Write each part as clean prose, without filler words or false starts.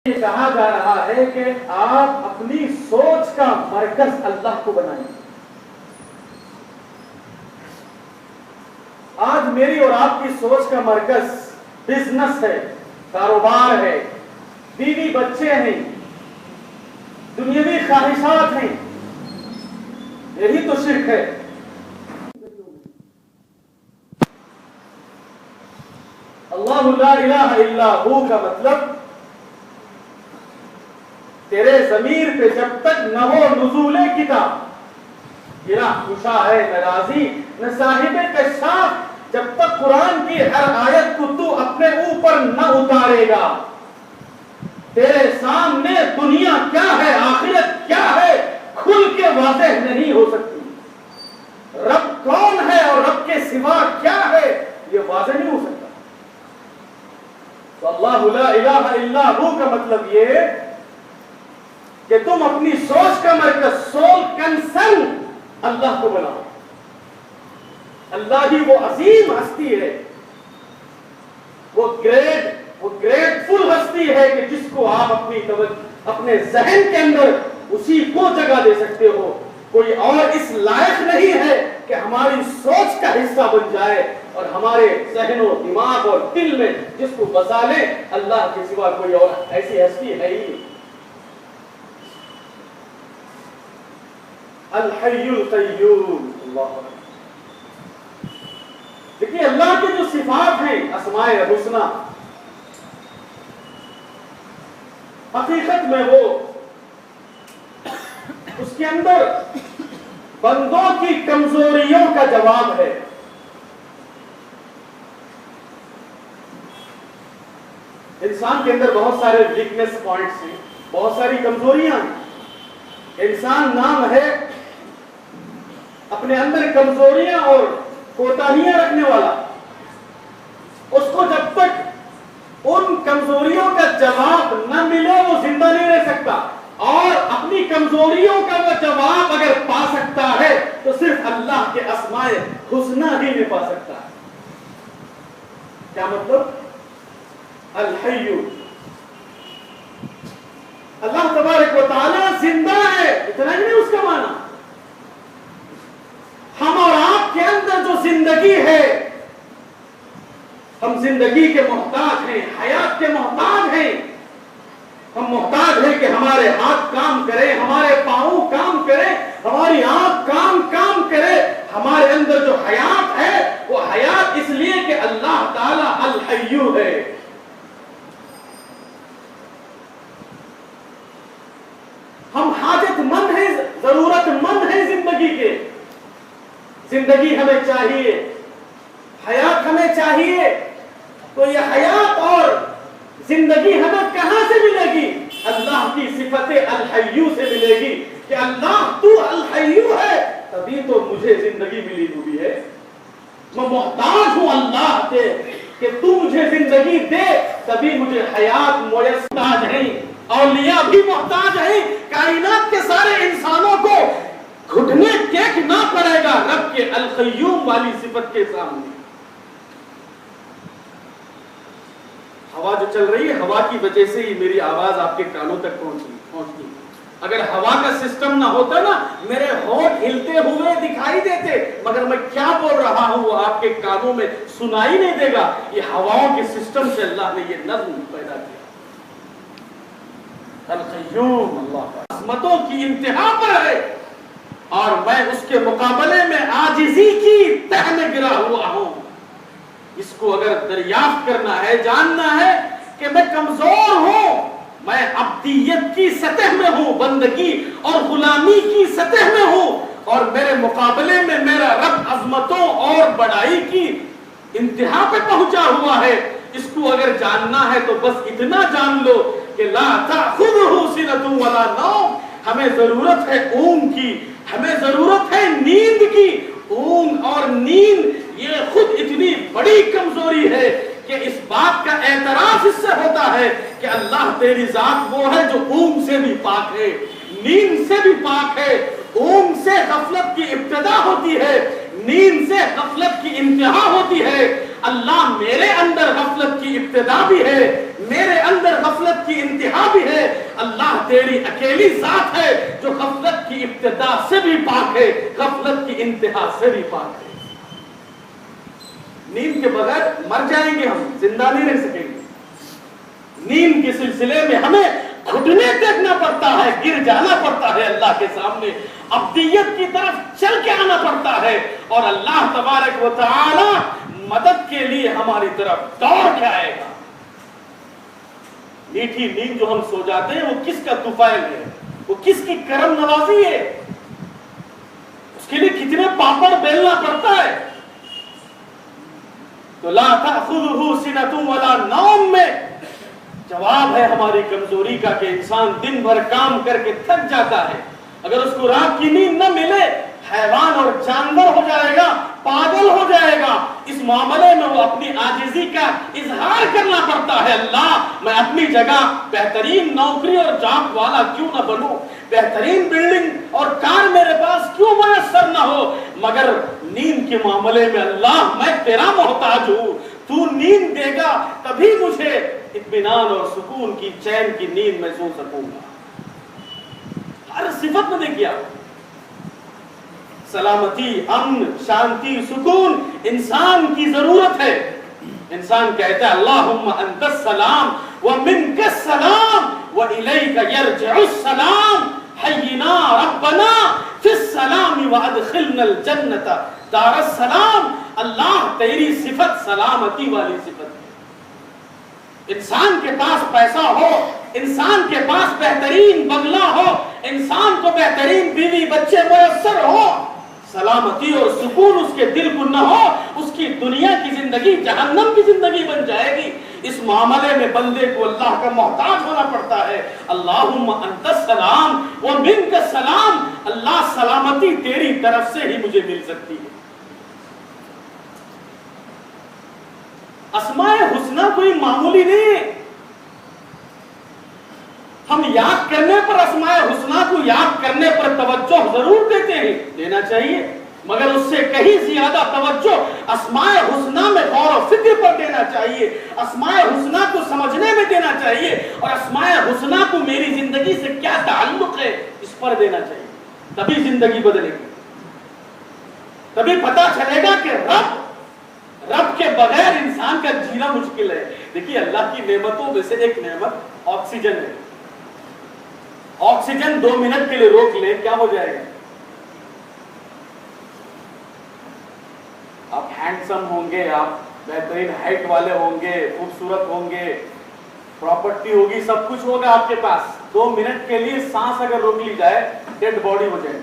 یہ کہا جا رہا ہے کہ آپ اپنی سوچ کا مرکز اللہ کو بنائیں. آج میری اور آپ کی سوچ کا مرکز بزنس ہے، کاروبار ہے، بیوی بچے ہیں، دنیاوی خواہشات ہیں. یہی تو شرک ہے. اللہ لا الہ الا ہو کا مطلب تیرے ضمیر پہ جب تک نہ ہو نزول کتاب، یہ نہ خوشا ہے نہ راضی نہ صاحب کشاف، جب تک قرآن کی ہر آیت کو تو اپنے اوپر نہ اتارے گا، تیرے سامنے دنیا کیا ہے آخرت کیا ہے کھل کے واضح نہیں ہو سکتی. رب کون ہے اور رب کے سوا کیا ہے یہ واضح نہیں ہو سکتا. تو اللہ لا الہ الا ہو کا مطلب یہ کہ تم اپنی سوچ کا مرکز، سول کنسرن اللہ کو بناؤ. اللہ ہی وہ عظیم ہستی ہے، وہ گریٹفل ہستی ہے کہ جس کو آپ اپنے ذہن کے اندر اسی کو جگہ دے سکتے ہو. کوئی اور اس لائق نہیں ہے کہ ہماری سوچ کا حصہ بن جائے اور ہمارے ذہن و دماغ اور دل میں جس کو بسا لے. اللہ کے سوا کوئی اور ایسی ہستی ہے ہی. الحی القیوم. اللہ دیکھیے اللہ کے جو صفات ہیں اسماء الحسنی، حقیقت میں وہ اس کے اندر بندوں کی کمزوریوں کا جواب ہے. انسان کے اندر بہت سارے ویکنس پوائنٹس ہیں، بہت ساری کمزوریاں ہیں. انسان نام ہے اپنے اندر کمزوریاں اور کوتاہیاں رکھنے والا. اس کو جب تک ان کمزوریوں کا جواب نہ ملے وہ زندہ نہیں رہ سکتا. اور اپنی کمزوریوں کا وہ جواب اگر پا سکتا ہے تو صرف اللہ کے اسماء حسنی ہی میں پا سکتا ہے. کیا مطلب؟ الحی، اللہ تبارک و تعالی زندہ ہے، اتنا ہی نہیں اس کا معنی. ہم اور آپ کے اندر جو زندگی ہے، ہم زندگی کے محتاج ہیں، حیات کے محتاج ہیں. ہم محتاج ہیں کہ ہمارے ہاتھ کام کرے، ہمارے پاؤں کام کرے، ہماری آنکھ کام کرے. ہمارے اندر جو حیات ہے وہ حیات اس لیے کہ اللہ تعالی الحی ہے. ہم حاجت مند ہیں، ضرورت مند ہیں زندگی کے. زندگی ہمیں چاہیے، حیات ہمیں چاہیے. تو یہ حیات اور زندگی ہمیں کہاں سے ملے گی؟ اللہ کی صفت الحی سے ملے گی کہ اللہ تو الحی ہے تبھی تو مجھے زندگی ملی ہوئی ہے. میں محتاج ہوں اللہ کے کہ تو مجھے زندگی دے تبھی مجھے حیات میسر ہے. اولیاء بھی محتاج ہیں. کائنات کے سارے انسانوں کو گھٹنے ٹیکنا پڑے گا رب کے القیوم والی صفت کے سامنے. ہوا جو چل رہی ہے، ہوا کی وجہ سے ہی میری آواز آپ کے کانوں تک پہنچتی. اگر ہوا کا سسٹم نہ ہوتا نا میرے ہونٹ ہلتے ہوئے دکھائی دیتے، مگر میں کیا بول رہا ہوں وہ آپ کے کانوں میں سنائی نہیں دے گا. یہ ہواؤں کے سسٹم سے اللہ نے یہ نظم پیدا کیا. القیوم اللہ عظمتوں کی انتہا پر ہے اور میں اس کے مقابلے میں عاجزی کی تہ میں گرا ہوا ہوں. اس کو اگر دریافت کرنا ہے، جاننا ہے کہ میں کمزور ہوں، میں عبدیت کی سطح میں ہوں، بندگی اور غلامی کی سطح میں ہوں، اور میرے مقابلے میں میرا رب عظمتوں اور بڑائی کی انتہا پہ پہنچا ہوا ہے. اس کو اگر جاننا ہے تو بس اتنا جان لو کہ لا تأخذہ سنۃ ولا نوم. ہمیں ضرورت ہے اونگ کی، ہمیں ضرورت ہے نیند کی. اونگ اور نیند یہ خود اتنی بڑی کمزوری ہے کہ اس بات کا اعتراف اس سے ہوتا ہے کہ اللہ تیری ذات وہ ہے جو اونگ سے بھی پاک ہے، نیند سے بھی پاک ہے. اونگ سے غفلت کی ابتدا ہوتی ہے، نیند سے غفلت کی انتہا ہوتی ہے. اللہ میرے اندر غفلت کی ابتدا بھی ہے، میرے اندر غفلت کی انتہا بھی ہے۔ اللہ تیری اکیلی ذات ہے جو غفلت کی ابتدا سے بھی پاک ہے، غفلت کی انتہا سے بھی پاک ہے۔ نیند کے بغیر مر جائیں گے، ہم زندہ نہیں رہ سکیں گے۔ نیند کے سلسلے میں ہمیں گھٹنے ٹیکنا پڑتا ہے، گر جانا پڑتا ہے اللہ کے سامنے، ابدیت کی طرف چل کے آنا پڑتا ہے، اور اللہ تبارک و تعالی مدد کے لیے ہماری طرف دوڑ کے آئے گا۔ میٹھی نیند جو ہم سو جاتے ہیں وہ کس کا طفیل ہے، وہ کس کی کرم نوازی ہے، اس کے لیے کتنے پاپڑ بیلنا پڑتا ہے۔ تو لا تأخذہ سنۃ ولا نوم میں جواب ہے ہماری کمزوری کا کہ انسان دن بھر کام کر کے تھک جاتا ہے، اگر اس کو رات کی نیند نہ ملے حیوان اور جانور ہو جائے گا، پاگل ہو جائے گا۔ اس معاملے میں وہ اپنی عاجزی کا اظہار کرنا پڑتا ہے، اللہ میں اپنی جگہ بہترین نوکری اور جاب والا کیوں نہ بنوں، بہترین بلڈنگ اور کار میرے پاس کیوں میسر نہ ہو، مگر نیند کے معاملے میں اللہ میں تیرا محتاج ہوں، تو نیند دے گا تبھی مجھے اطمینان اور سکون کی چین کی نیند میں سو سکوں گا۔ ہر صفت میں دیکھیے آپ، سلامتی، امن، شانتی، سکون انسان کی ضرورت ہے۔ انسان کہتا ہے اللہم انت السلام ومنک السلام والیک یرجع السلام، حینا ربنا فی السلام وادخلنا الجنت دار السلام۔ اللہ تیری صفت سلامتی والی صفت ہے۔ انسان کے پاس پیسہ ہو، انسان کے پاس بہترین بنگلہ ہو، انسان کو بہترین بیوی بچے میسر ہو، سلامتی اور سکون اس کے دل کو نہ ہو، اس کی دنیا کی زندگی جہنم کی زندگی بن جائے گی۔ اس معاملے میں بندے کو اللہ کا محتاج ہونا پڑتا ہے۔ اللہم انت السلام ومنک السلام، اللہ سلامتی تیری طرف سے ہی مجھے مل سکتی ہے۔ اسماء حسنہ کوئی معمولی نہیں، ہم یاد کرنے پر اسماء حسنہ کو یاد کرنے پر توجہ ضرور دیتے ہیں، دینا چاہیے، مگر اس سے کہیں زیادہ توجہ اسماء حسنہ میں غور و فکر پر دینا چاہیے، اسماء حسنہ کو سمجھنے میں دینا چاہیے، اور اسماء حسنہ کو میری زندگی سے کیا تعلق ہے اس پر دینا چاہیے، تبھی زندگی بدلے گی، تبھی پتہ چلے گا کہ رب کے بغیر انسان کا جینا مشکل ہے۔ دیکھیے اللہ کی نعمتوں میں سے ایک نعمت آکسیجن ہے۔ آکسیجن 2 منٹ کے لیے روک لے کیا ہو جائے گا؟ آپ ہینڈسم ہوں گے، آپ بہترین ہائٹ والے ہوں گے، خوبصورت ہوں گے، پراپرٹی ہوگی، سب کچھ ہوگا آپ کے پاس، 2 منٹ کے لیے سانس اگر روک لی جائے ڈیڈ باڈی ہو جائے۔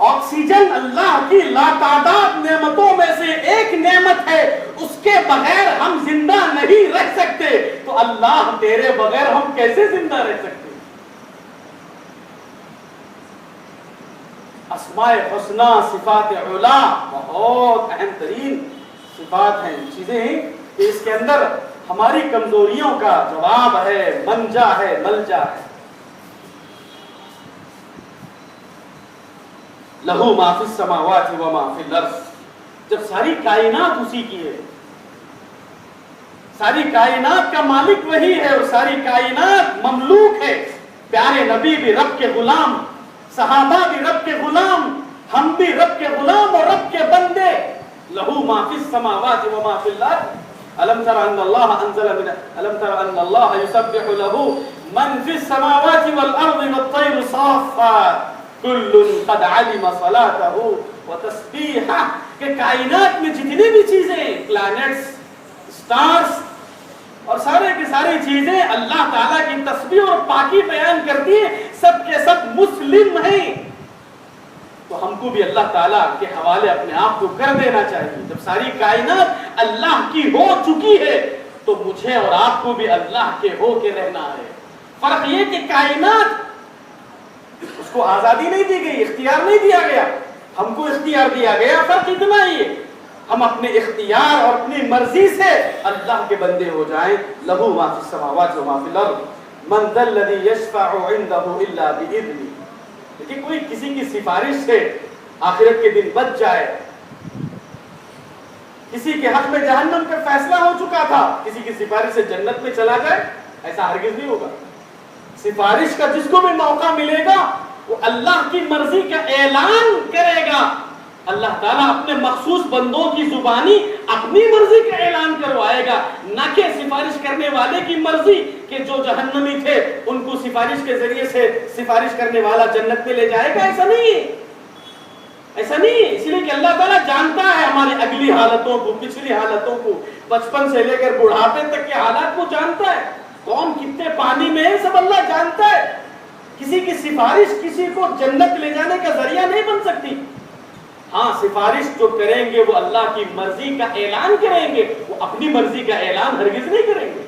آکسیجن اللہ کی لاتعداد نعمتوں میں سے ایک نعمت ہے، اس کے بغیر ہم زندہ نہیں رہ سکتے، تو اللہ تیرے بغیر ہم کیسے زندہ رہ سکتے؟ اسماء حسنہ، صفات علا بہت اہم ترین صفات ہیں، چیزیں ہیں کہ اس کے اندر ہماری کمزوریوں کا جواب ہے، منجا ہے، ملجا ہے۔ لہو ما فی السماوات و ما فی الارض، جب ساری کائنات اسی کی ہے، ساری کائنات کا مالک وہی ہے، اور ساری کائنات مملوک ہے۔ پیارے نبی بھی رب کے غلام، صحابہ بھی رب کے غلام، ہم بھی رب کے غلام اور رب کے بندے۔ لہو ما فی السماوات و ما فی الارض، الم تر ان اللہ انزل من الم تر ان اللہ یسبح له من فی السماوات والارض والطیر صافات کل قد علم صلاته وتسبیحہ، کہ کائنات میں جتنی بھی چیزیں، پلانٹس، سٹارز اور سارے کی ساری چیزیں اللہ تعالیٰ کی تسبیح اور پاکی بیان کرتی ہیں، سب کے سب مسلم ہیں۔ تو ہم کو بھی اللہ تعالیٰ کے حوالے اپنے آپ کو کر دینا چاہیے۔ جب ساری کائنات اللہ کی ہو چکی ہے تو مجھے اور آپ کو بھی اللہ کے ہو کے رہنا ہے۔ فرق یہ کہ کائنات اس کو آزادی نہیں دی گئی، اختیار نہیں دیا گیا، ہم کو اختیار دیا گیا، فرق اتنا ہی ہے، ہم اپنے اختیار اور اپنی مرضی سے اللہ کے بندے ہو جائیں۔ لہو ما فی السماوات و ما فی الارض من ذا الذی یشفع عنده الا باذنہ۔ دیکھیں کوئی کسی کی سفارش سے آخرت کے دن بچ جائے، کسی کے حق میں جہنم کا فیصلہ ہو چکا تھا، کسی کی سفارش سے جنت میں چلا جائے، ایسا ہرگز نہیں ہوگا۔ سفارش کا جس کو بھی موقع ملے گا وہ اللہ کی مرضی کا اعلان کرے گا۔ اللہ تعالیٰ اپنے مخصوص بندوں کی زبانی اپنی مرضی کا اعلان کروائے گا، نہ کہ سفارش کرنے والے کی مرضی کہ جو جہنمی تھے ان کو سفارش کے ذریعے سے سفارش کرنے والا جنت میں لے جائے گا۔ ایسا نہیں، ایسا نہیں۔ اس لیے کہ اللہ تعالیٰ جانتا ہے ہماری اگلی حالتوں کو، پچھلی حالتوں کو، بچپن سے لے کر بڑھاپے تک کے حالات کو جانتا ہے، کون کتنے پانی میں ہے سب اللہ جانتا ہے۔ کسی کی سفارش کسی کو جنت لے جانے کا ذریعہ نہیں بن سکتی۔ ہاں سفارش جو کریں گے وہ اللہ کی مرضی کا اعلان کریں گے، وہ اپنی مرضی کا اعلان ہرگز نہیں کریں گے۔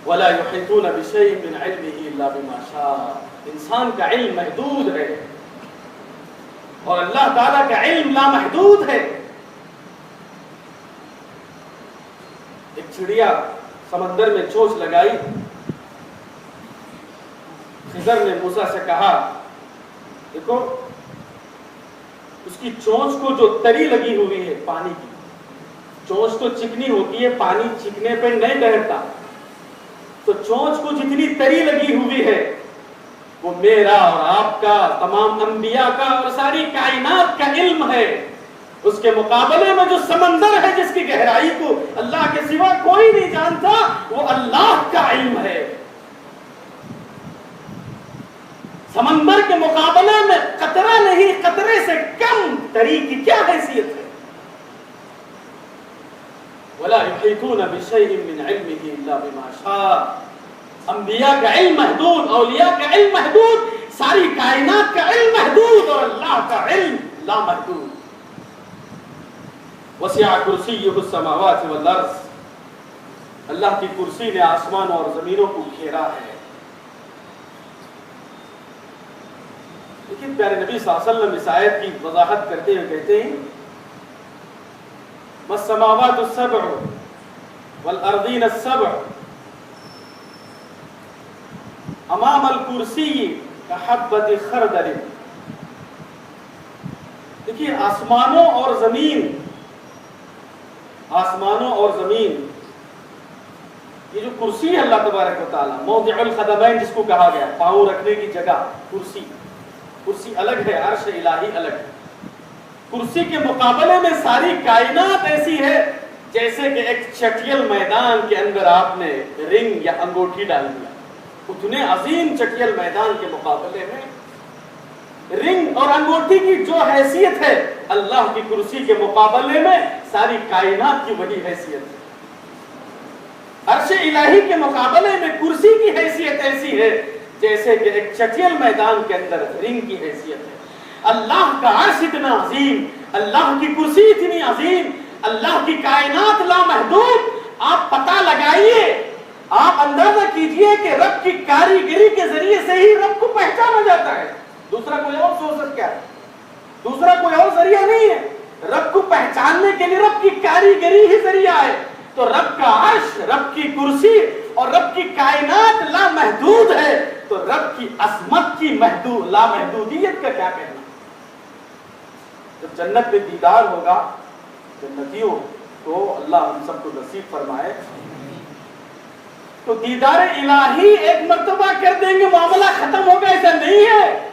وَلَا يُحِيطُونَ بِشَيْءٍ مِّنْ عِلْمِهِ إِلَّا بِمَا شَاءَ۔ انسان کا علم محدود ہے اور اللہ تعالیٰ کا علم لامحدود ہے۔ ایک چڑیا سمندر میں چونچ لگائی، خضر نے موسیٰ سے کہا دیکھو اس کی چونچ کو جو تری لگی ہوئی ہے پانی کی، چونچ تو چکنی ہوتی ہے، پانی چکنے پہ نہیں ٹھہرتا، تو چونچ کو جتنی تری لگی ہوئی ہے وہ میرا اور آپ کا، تمام انبیاء کا اور ساری کائنات کا علم ہے۔ اس کے مقابلے میں جو سمندر ہے جس کی گہرائی کو اللہ کے سوا کوئی نہیں جانتا، وہ اللہ کا علم ہے۔ سمندر کے مقابلے میں قطرہ نہیں، قطرے سے کم تری کی کیا حیثیت ہے؟ وَلَا يُحِيطُونَ بِشَيْءٍ مِّنْ عِلْمِهِ إِلَّا بِمَا شَاءَ۔ انبیاء کا علم محدود، اولیاء کا علم محدود، ساری کائنات کا علم محدود، اور اللہ کا علم لامحدود۔ وَسِعَ كُرْسِيُّهُ السَّمَاوَاتِ وَالْأَرْضَ۔ اللہ کی کرسی نے آسمان اور زمینوں کو گھیرا ہے۔ لیکن پیارے نبی صلی اللہ علیہ وسلم اس آیت کی وضاحت کرتے ہوئے کہتے ہیں وَالسَّمَاوَاتُ السَّبْعُ وَالْأَرْضِينَ السَّبْعُ أَمَامَ الْكُرْسِيِّ كَحَبَّةِ خَرْدَلٍ۔ دیکھیے آسمانوں اور زمین، آسمانوں اور زمین، یہ جو کرسی ہے اللہ تبارک و تعالیٰ، موضع القدمین جس کو کہا گیا، پاؤں رکھنے کی جگہ، کرسی، کرسی الگ ہے، عرش الہی الگ ہے۔ کرسی کے مقابلے میں ساری کائنات ایسی ہے جیسے کہ ایک چٹیل میدان کے اندر آپ نے رنگ یا انگوٹھی ڈال دیا۔ اتنے عظیم چٹیل میدان کے مقابلے میں رنگ اور انگوٹھی کی جو حیثیت ہے، اللہ کی کرسی کے مقابلے میں ساری کائنات کی وہی حیثیت ہے۔ عرش الہی کے مقابلے میں کرسی کی حیثیت ایسی ہے جیسے کہ ایک چٹیل میدان کے اندر رنگ کی حیثیت ہے۔ اللہ کا عرش اتنا عظیم، اللہ کی کرسی اتنی عظیم، اللہ کی کائنات لامحدود۔ آپ پتہ لگائیے، آپ اندازہ کیجئے کہ رب کی کاریگری کے ذریعے سے ہی رب کو پہچانا جاتا ہے، دوسرا کوئی اور سورس کیا ہے، دوسرا کوئی اور ذریعہ نہیں ہے۔ رب کو پہچاننے کے لیے رب کی کاریگری ہی ذریعہ ہے۔ تو رب کا عرش، رب کی کرسی اور رب کی کائنات لامحدود ہے، تو رب کی عظمت کی لامحدودیت کا کیا کہنا؟ جب جنت میں دیدار ہوگا جنتیوں کو، اللہ ہم سب کو نصیب فرمائے، تو دیدار الہی ایک مرتبہ کر دیں گے معاملہ ختم ہوگا، ایسا نہیں ہے۔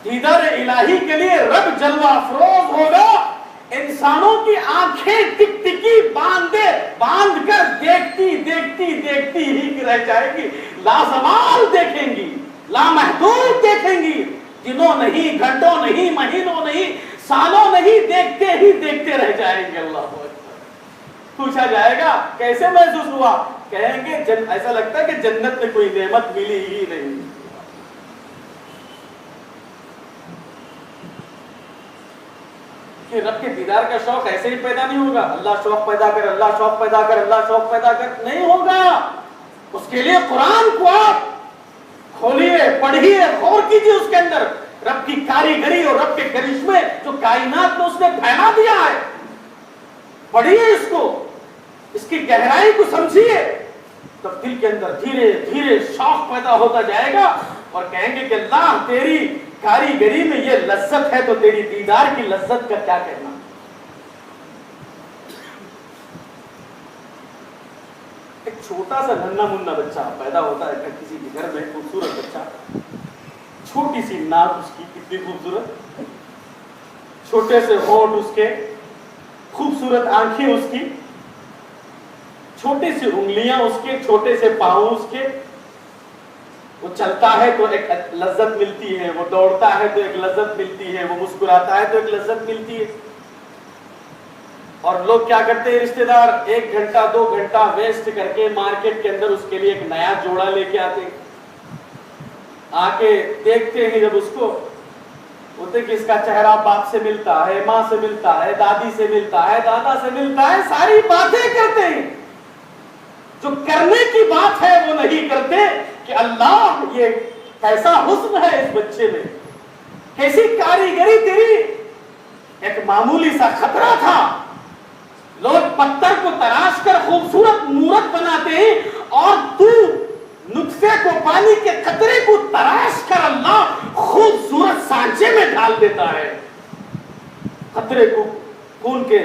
دیدار الہی کے لیے رب جلوہ افروز ہوگا، انسانوں کی آنکھیں ٹک ٹکی باندھ کر دیکھتی ہی رہ جائے گی، لازوال دیکھیں گی، لامحدود دیکھیں گی، دنوں نہیں، گھنٹوں نہیں، مہینوں نہیں، سالوں نہیں، دیکھتے رہ جائیں گے۔ اللہ اکبر۔ پوچھا جائے گا کیسے محسوس ہوا؟ کہیں گے ایسا لگتا ہے کہ جنت میں کوئی نعمت ملی ہی نہیں۔ کہ رب کے دیدار کا شوق ایسے ہی پیدا نہیں ہوگا، اللہ شوق پیدا کر، اللہ شوق پیدا کر، اللہ شوق پیدا کر، نہیں ہوگا۔ اس کے لیے قرآن کو آپ کھولیے، پڑھیے، غور کیجیے، اس کے اندر رب کی کاریگری اور رب کے کرشمے جو کائنات میں اس نے پھیلا دیا ہے، پڑھیے اس کو، اس کی گہرائی کو سمجھیے، تب دل کے اندر دھیرے دھیرے شوق پیدا ہوتا جائے گا اور کہیں گے کہ اللہ تیری کاریگری میں یہ لذت ہے تو تیری دیدار کی لذت کا کیا کہنا؟ ایک چھوٹا سا ننھا منا بچہ پیدا ہوتا ہے کسی کے گھر میں، خوبصورت بچہ، چھوٹی سی ناک اس کی کتنی خوبصورت، چھوٹے سے ہونٹ اس کے، خوبصورت آنکھیں اس کی، چھوٹی سی انگلیاں اس کے، چھوٹے سے پاؤں اس کے، وہ چلتا ہے تو ایک لذت ملتی ہے، وہ دوڑتا ہے تو ایک لذت ملتی ہے، وہ مسکراتا ہے تو ایک لذت ملتی ہے۔ اور لوگ کیا کرتے ہیں رشتہ دار، 1 گھنٹہ 2 گھنٹہ ویسٹ کر کے مارکیٹ کے اندر اس کے لیے ایک نیا جوڑا لے کے آتے ہیں، آ کے دیکھتے ہیں، جب اس کو ہوتے کہ اس کا چہرہ باپ سے ملتا ہے، ماں سے ملتا ہے، دادی سے ملتا ہے، دادا سے ملتا ہے، ساری باتیں کرتے ہیں، جو کرنے کی بات ہے وہ نہیں کرتے کہ اللہ یہ کیسا حسن ہے اس بچے میں، کیسی کاریگری تیری۔ ایک معمولی سا خطرہ تھا، لوگ پتھر کو تراش کر خوبصورت مورت بناتے ہیں، اور تو نطفے کو، پانی کے قطرے کو تراش کر اللہ خوبصورت سانچے میں ڈال دیتا ہے، قطرے کو خون کے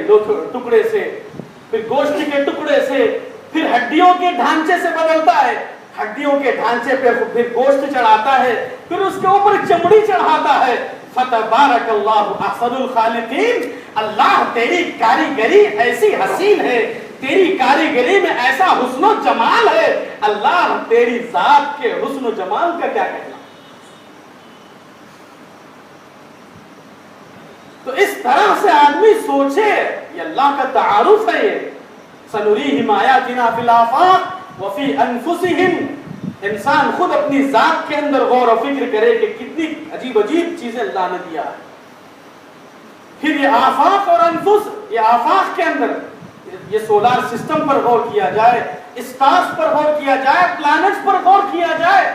ٹکڑے سے، پھر گوشت کے ٹکڑے سے، پھر ہڈیوں کے ڈھانچے سے بدلتا ہے، ہڈیوں کے ڈھانچے پہ پھر گوشت چڑھاتا ہے، پھر اس کے اوپر چمڑی چڑھاتا ہے۔ فتبارک اللہ احسن الخالقین، اللہ تیری کاریگری ایسی حسین ہے، تیری کاریگری میں ایسا حسن و جمال ہے، اللہ تیری ذات کے حسن و جمال کا کیا کہنا۔ تو اس طرح سے آدمی سوچے، یہ اللہ کا تعارف ہے، یہ سنریہم آیاتنا فی الآفاق وفی انفسہم۔ انسان خود اپنی ذات کے اندر غور و فکر کرے کہ کتنی عجیب عجیب چیزیں اللہ نے دیا ہے۔ پھر یہ آفاق اور انفس، یہ آفاق کے اندر یہ سولار سسٹم پر غور کیا جائے، اسٹارز پر غور کیا جائے، پلانٹس پر غور کیا جائے،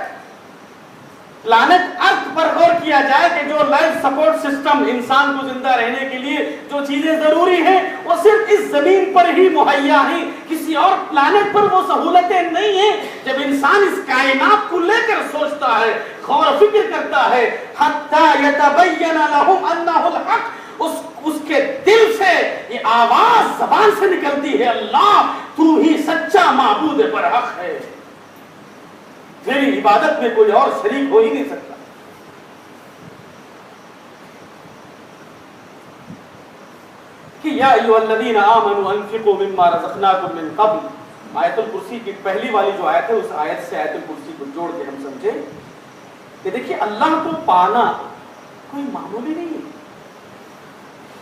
پلانٹ ارتھ پر غور کیا جائے کہ جو لائف سپورٹ سسٹم انسان کو زندہ رہنے کے لیے جو چیزیں ضروری ہیں وہ صرف اس زمین پر ہی مہیا ہیں، کسی اور پلانٹ پر وہ سہولتیں نہیں ہیں۔ جب انسان اس کائنات کو لے کر سوچتا ہے، غور و فکر کرتا ہے، حتی یتبین لہم انہ الحق، اس کے دل سے یہ آواز زبان سے نکلتی ہے، اللہ تو ہی سچا معبود برحق ہے، تیری عبادت میں کوئی اور شریک ہو ہی نہیں سکتا۔ کہ یا ایھا الذین آمنوا انفقوا مما رزقناکم من قبل، آیت الکرسی کی پہلی والی جو آیت ہے اس آیت سے آیت الکرسی کو جوڑ کے ہم سمجھے کہ دیکھیے اللہ کو پانا کوئی معمولی نہیں ہے۔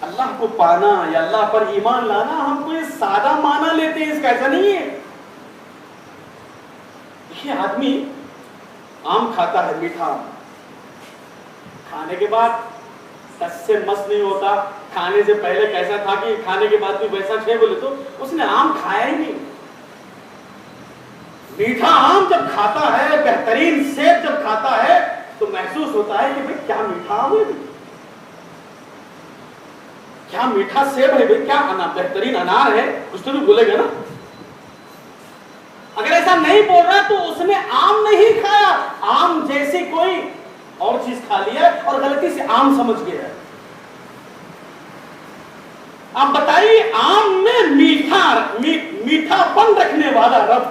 اللہ کو پانا یا اللہ پر ایمان لانا ہم کوئی سادہ معنی لیتے ہیں، اس کا ایسا نہیں ہے۔ یہ آدمی آم کھاتا ہے، میٹھا آم، کھانے کے بعد دس سے مس نہیں ہوتا، کھانے سے پہلے کیسا تھا کہ کھانے کے بعد بھی ویسا ہے، بولے تو اس نے آم کھایا ہی نہیں۔ میٹھا آم جب کھاتا ہے، بہترین سیب جب کھاتا ہے تو محسوس ہوتا ہے کہ بھئی کیا میٹھا آم ہے، کیا میٹھا سیب ہے، بھئی کیا بہترین انار ہے، کچھ تو بھی بولے گا نا۔ اگر ایسا نہیں بول رہا تو اس نے آم نہیں کھایا، آم جیسی کوئی اور چیز کھا لیا اور غلطی سے آم سمجھ گیا۔ آپ بتائیے آم میں میٹھا پن رکھنے والا رب،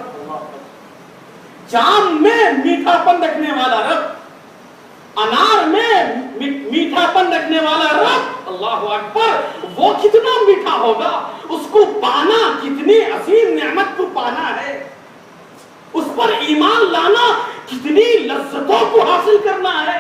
جام میں میٹھا پن رکھنے والا رب، انار میں میٹھا پن رکھنے والا رب، اللہ اکبر، وہ کتنا میٹھا ہوگا، اس کو پانا کتنی عظیم نعمت کو پانا ہے، اس پر ایمان لانا کتنی لذتوں کو حاصل کرنا ہے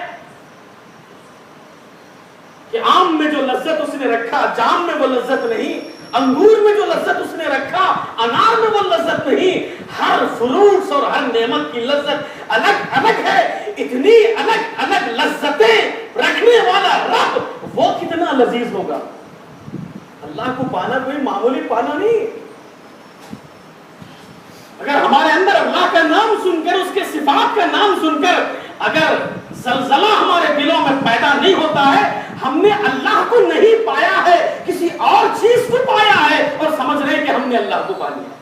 کہ آم میں جو لذت اس نے رکھا جام میں وہ لذت نہیں، انگور میں جو لذت اس نے رکھا انار میں وہ لذت نہیں، ہر فروٹس اور ہر نعمت کی لذت الگ الگ ہے، اتنی الگ الگ لذتیں رکھنے والا رب وہ کتنا لذیذ ہوگا۔ اللہ کو پانا کوئی معمولی پانا نہیں۔ اگر ہمارے اندر اللہ کا نام سن کر، اس کے صفات کا نام سن کر اگر زلزلہ ہمارے دلوں میں پیدا نہیں ہوتا ہے، ہم نے اللہ کو نہیں پایا ہے، کسی اور چیز کو پایا ہے اور سمجھ رہے کہ ہم نے اللہ کو پا لیا۔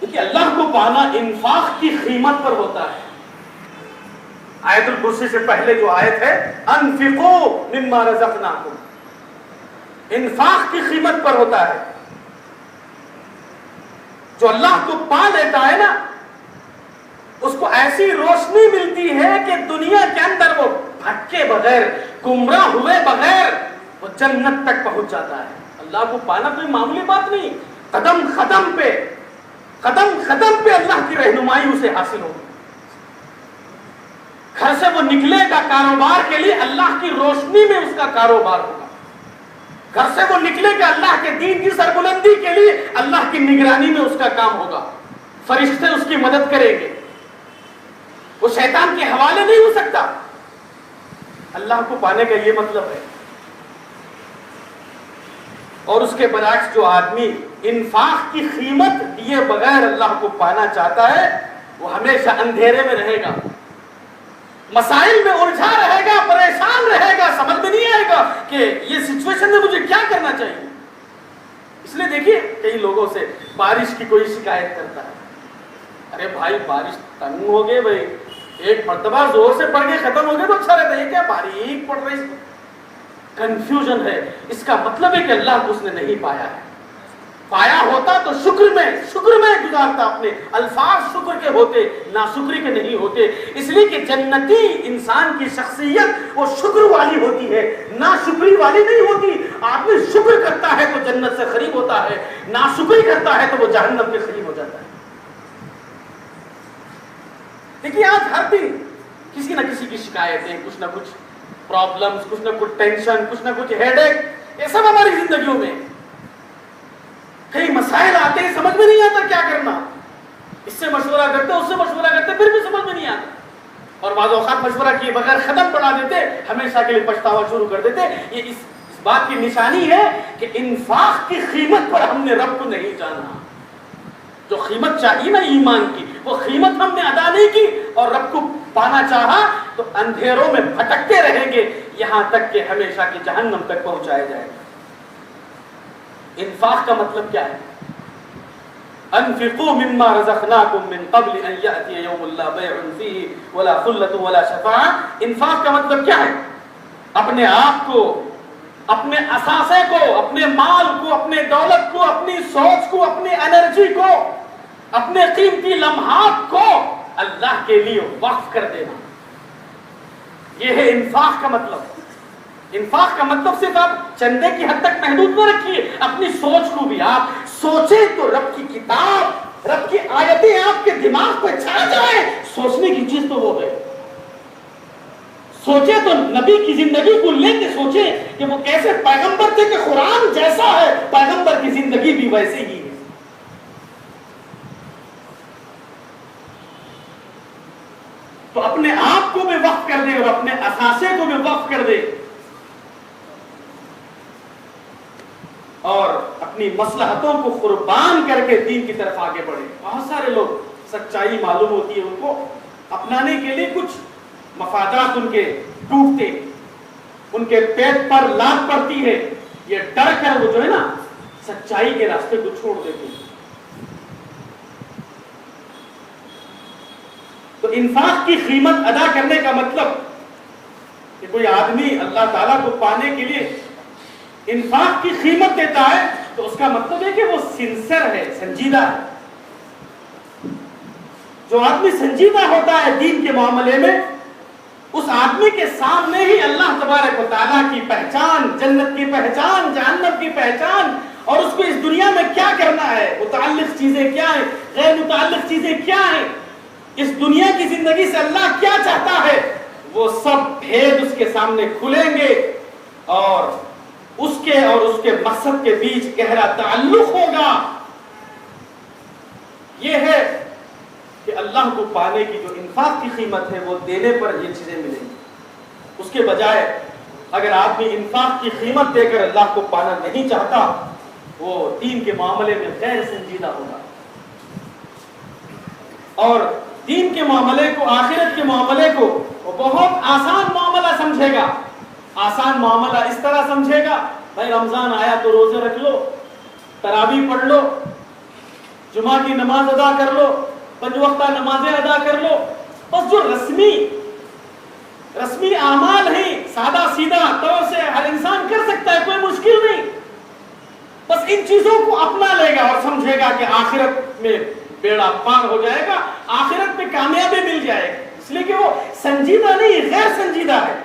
دیکھیے اللہ کو پانا انفاق کی قیمت پر ہوتا ہے۔ آیت الکرسی سے پہلے جو آیت ہے انفقوا مما رزقناکم، انفاق کی قیمت پر ہوتا ہے. جو اللہ کو پا لیتا ہے نا اس کو ایسی روشنی ملتی ہے کہ دنیا کے اندر وہ بھٹکے بغیر، گمراہ ہوئے بغیر وہ جنت تک پہنچ جاتا ہے. اللہ کو پانا کوئی معمولی بات نہیں. قدم قدم پہ اللہ کی رہنمائی اسے حاصل ہوگی. گھر سے وہ نکلے گا کاروبار کے لیے، اللہ کی روشنی میں اس کا کاروبار ہوگا. گھر سے وہ نکلے گا اللہ کے دین کی سربلندی کے لیے، اللہ کی نگرانی میں اس کا کام ہوگا. فرشتے اس کی مدد کریں گے. وہ شیطان کے حوالے نہیں ہو سکتا. اللہ کو پانے کا یہ مطلب ہے. اور اس کے برعکس جو آدمی انفاق کی قیمت دیے بغیر اللہ کو پانا چاہتا ہے وہ ہمیشہ اندھیرے میں رہے گا، مسائل میں الجھا رہے گا، پریشان رہے گا، سمجھ میں نہیں آئے گا کہ یہ سچویشن میں مجھے کیا کرنا چاہیے. اس لیے دیکھیے کئی لوگوں سے بارش کی کوئی شکایت کرتا ہے. ارے بھائی بارش تنگ ہو گئے بھائی، ایک مرتبہ زور سے پڑ کے ختم ہو گئے تو اچھا رہتا ہے. یہ کیا باریک پڑ رہی، کنفیوژن ہے. اس کا مطلب ہے کہ اللہ کو اس نے نہیں پایا ہے. پایا ہوتا تو شکر میں گزارتا. اپنے الفاظ شکر کے ہوتے، ناشکری کے نہیں ہوتے. اس لیے کہ جنتی انسان کی شخصیت وہ شکر والی ہوتی ہے، ناشکری والی نہیں ہوتی. آدمی شکر کرتا ہے تو جنت سے قریب ہوتا ہے، ناشکری کرتا ہے تو وہ جہنم کے قریب ہو جاتا ہے. دیکھیے آج ہر دن کسی نہ کسی کی شکایتیں، کچھ نہ کچھ پرابلمز، کچھ نہ کچھ ٹینشن، کچھ نہ کچھ ہیڈ ایک، یہ سب ہماری زندگیوں میں. کئی مسائل آتے ہیں سمجھ میں نہیں آتا کیا کرنا. اس سے مشورہ کرتے، اس سے مشورہ کرتے، پھر بھی سمجھ میں نہیں آتا. اور بعض اوقات مشورہ کیے بغیر ختم پڑھا دیتے، ہمیشہ کے لیے پچھتاوا شروع کر دیتے. یہ اس بات کی نشانی ہے کہ انفاق کی قیمت پر ہم نے رب کو نہیں جانا. جو قیمت چاہیے نا ایمان کی، وہ قیمت ہم نے ادا نہیں کی اور رب کو پانا چاہا تو اندھیروں میں بھٹکتے رہیں گے یہاں تک کہ ہمیشہ کی جہنم تک پہنچایا جائے گا. انفاق کا مطلب کیا ہے؟ انفقوا مما رزقناکم من قبل ان یأتی یوم لا بیع فیہ ولا خلۃ ولا شفاعہ. انفاق کا مطلب کیا ہے؟ اپنے آپ کو، اپنے اثاثے کو، اپنے مال کو، اپنے دولت کو، اپنی سوچ کو، اپنی انرجی کو، اپنے قیمتی لمحات کو اللہ کے لیے وقف کر دینا. یہ ہے انفاق کا مطلب. انفاق کا مطلب صرف آپ چندے کی حد تک محدود نہ رکھیے، اپنی سوچ کو بھی آپ سوچیں تو رب کی کتاب، رب کی آیتیں آپ کے دماغ پہ چھا جائیں. سوچنے کی چیز تو وہ ہے. سوچے تو نبی کی زندگی کو لے کے سوچیں کہ وہ کیسے پیغمبر تھے، کہ قرآن جیسا ہے پیغمبر کی زندگی بھی ویسے ہی ہے. تو اپنے آپ کو بھی وقف کر دے اور اپنے اثاثے کو بھی وقف کر دے اور اپنی مصلحتوں کو قربان کر کے دین کی طرف آگے بڑھے. بہت سارے لوگ سچائی معلوم ہوتی ہے ان کو اپنانے کے لیے کچھ مفادات ان کے ٹوٹتے، ان کے پیٹ پر لات پڑتی ہے، یہ ڈر کر وہ جو ہے نا سچائی کے راستے کو چھوڑ دیتے ہیں. تو انفاق کی قیمت ادا کرنے کا مطلب کہ کوئی آدمی اللہ تعالیٰ کو پانے کے لیے انفاق کی قیمت دیتا ہے تو اس کا مطلب ہے کہ وہ سنسر ہے، سنجیدہ ہے. جو آدمی سنجیدہ ہوتا ہے دین کے معاملے میں، اس آدمی کے سامنے ہی اللہ تبارک و تعالیٰ کی پہچان، جنت کی پہچان، جہنم کی پہچان اور اس کو اس دنیا میں کیا کرنا ہے، متعلق چیزیں کیا ہیں، غیر متعلق چیزیں کیا ہیں، اس دنیا کی زندگی سے اللہ کیا چاہتا ہے، وہ سب بھید اس کے سامنے کھلیں گے اور اس کے مقصد کے بیچ گہرا تعلق ہوگا. یہ ہے کہ اللہ کو پانے کی جو انفاق کی قیمت ہے وہ دینے پر یہ چیزیں ملیں گی. اس کے بجائے اگر آدمی انفاق کی قیمت دے کر اللہ کو پانا نہیں چاہتا وہ دین کے معاملے میں غیر سنجیدہ ہوگا اور دین کے معاملے کو، آخرت کے معاملے کو وہ بہت آسان معاملہ سمجھے گا. آسان معاملہ اس طرح سمجھے گا، بھائی رمضان آیا تو روزے رکھ لو، تراویح پڑھ لو، جمعہ کی نماز ادا کر لو، 5 وقتہ نمازیں ادا کر لو. بس جو رسمی رسمی اعمال ہیں، سادہ سیدھا طور سے ہر انسان کر سکتا ہے، کوئی مشکل نہیں. بس ان چیزوں کو اپنا لے گا اور سمجھے گا کہ آخرت میں بیڑا پار ہو جائے گا، آخرت میں کامیابی مل جائے گی. اس لیے کہ وہ سنجیدہ نہیں، غیر سنجیدہ ہے.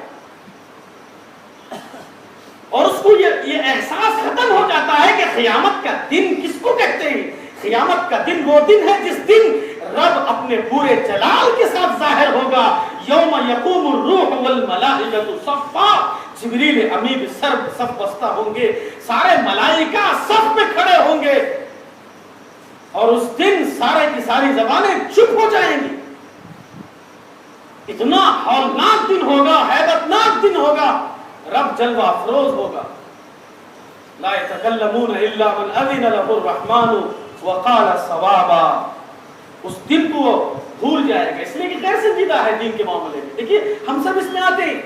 اور اس کو یہ احساس ختم ہو جاتا ہے کہ قیامت کا دن کس کو کہتے ہیں. قیامت کا دن وہ دن ہے جس دن رب اپنے پورے جلال کے ساتھ ظاہر ہوگا. یوم یقوم الروح والملائکۃ صفا، جبریل امین صف بستہ ہوں گے، سارے ملائکہ صف میں کھڑے ہوں گے، اور اس دن سارے کی ساری زبانیں چپ ہو جائیں گی. اتنا ہولناک دن ہوگا، ہیبتناک دن ہوگا، رب جلوہ افروز ہوگا. لا يتكلمون الا من اذن له الرحمن وقال صوابا. اس دن کو بھول جائے گا، اس لیے کہ غیر سنجیدہ ہے دین کے معاملے میں. دیکھیے ہم سب اس میں آتے ہیں،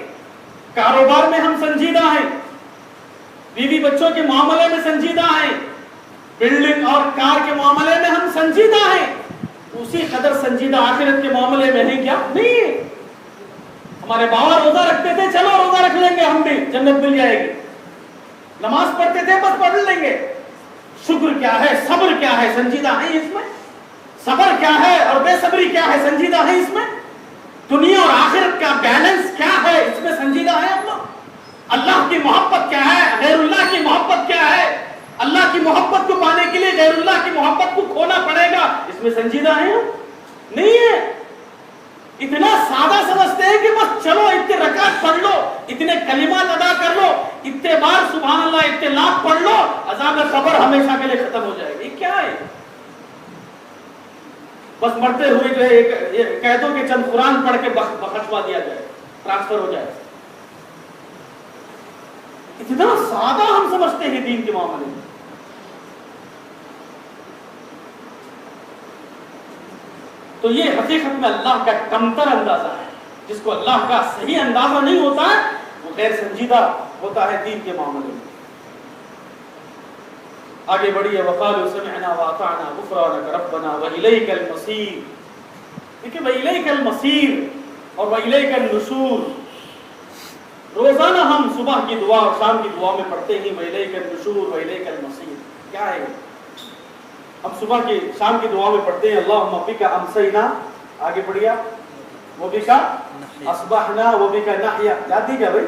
کاروبار میں ہم سنجیدہ ہیں، بیوی بچوں کے معاملے میں سنجیدہ ہیں، بلڈنگ اور کار کے معاملے میں ہم سنجیدہ ہیں. اسی قدر سنجیدہ آخرت کے معاملے میں ہیں کیا؟ نہیں. ہمارے باوا روزہ رکھتے تھے، چلو روزہ رکھ لیں گے ہم بھی، جنت مل جائے گی. نماز پڑھتے تھے، بس پڑھ لیں گے. شکر کیا ہے، صبر کیا ہے، سنجیدہ ہیں اس میں. صبر کیا ہے اور بے صبری کیا ہے، سنجیدہ ہے اس میں. دنیا اور آخرت کا بیلنس کیا ہے، اس میں سنجیدہ ہے ہم لوگ. اللہ کی محبت کیا ہے، غیر اللہ کی محبت کیا ہے، اللہ کی محبت کو پانے کے لیے غیر اللہ کی محبت کو کھونا پڑے گا، اس میں سنجیدہ ہیں ہم؟ نہیں ہے. اتنا سادہ سمجھتے ہیں کہ بس چلو اتنے رکعت پڑھ لو، اتنے کلمات ادا کر لو، اتنے بار سبحان اللہ، اتنے لاکھ پڑھ لو، عذاب قبر ہمیشہ کے لیے ختم ہو جائے گی. یہ کیا ہے؟ بس مرتے ہوئے جو ہے کہہ دو کہ چند قرآن پڑھ کے بخشوا دیا جائے، ٹرانسفر ہو جائے. اتنا سادہ ہم سمجھتے ہیں دین کے معاملے میں. تو یہ حقیقت میں اللہ کا کمتر اندازہ ہے. جس کو اللہ کا صحیح اندازہ نہیں ہوتا ہے وہ غیر سنجیدہ ہوتا ہے دین کے معاملے میں. آگے بڑھیے. وقالوا سمعنا واطعنا غفرانک ربنا والیک المصیر. دیکھیں والیک المصیر اور والیک النشور روزانہ ہم صبح کی دعا اور شام کی دعا میں پڑھتے ہیں والیک النشور والیک المصیر. کیا ہے؟ ہم صبح کی شام کی دعا میں پڑھتے ہیں اللہم بک امسینا، آگے پڑھیا، وبک اصبحنا وبک نحیا. یاد دی کیا بھائی؟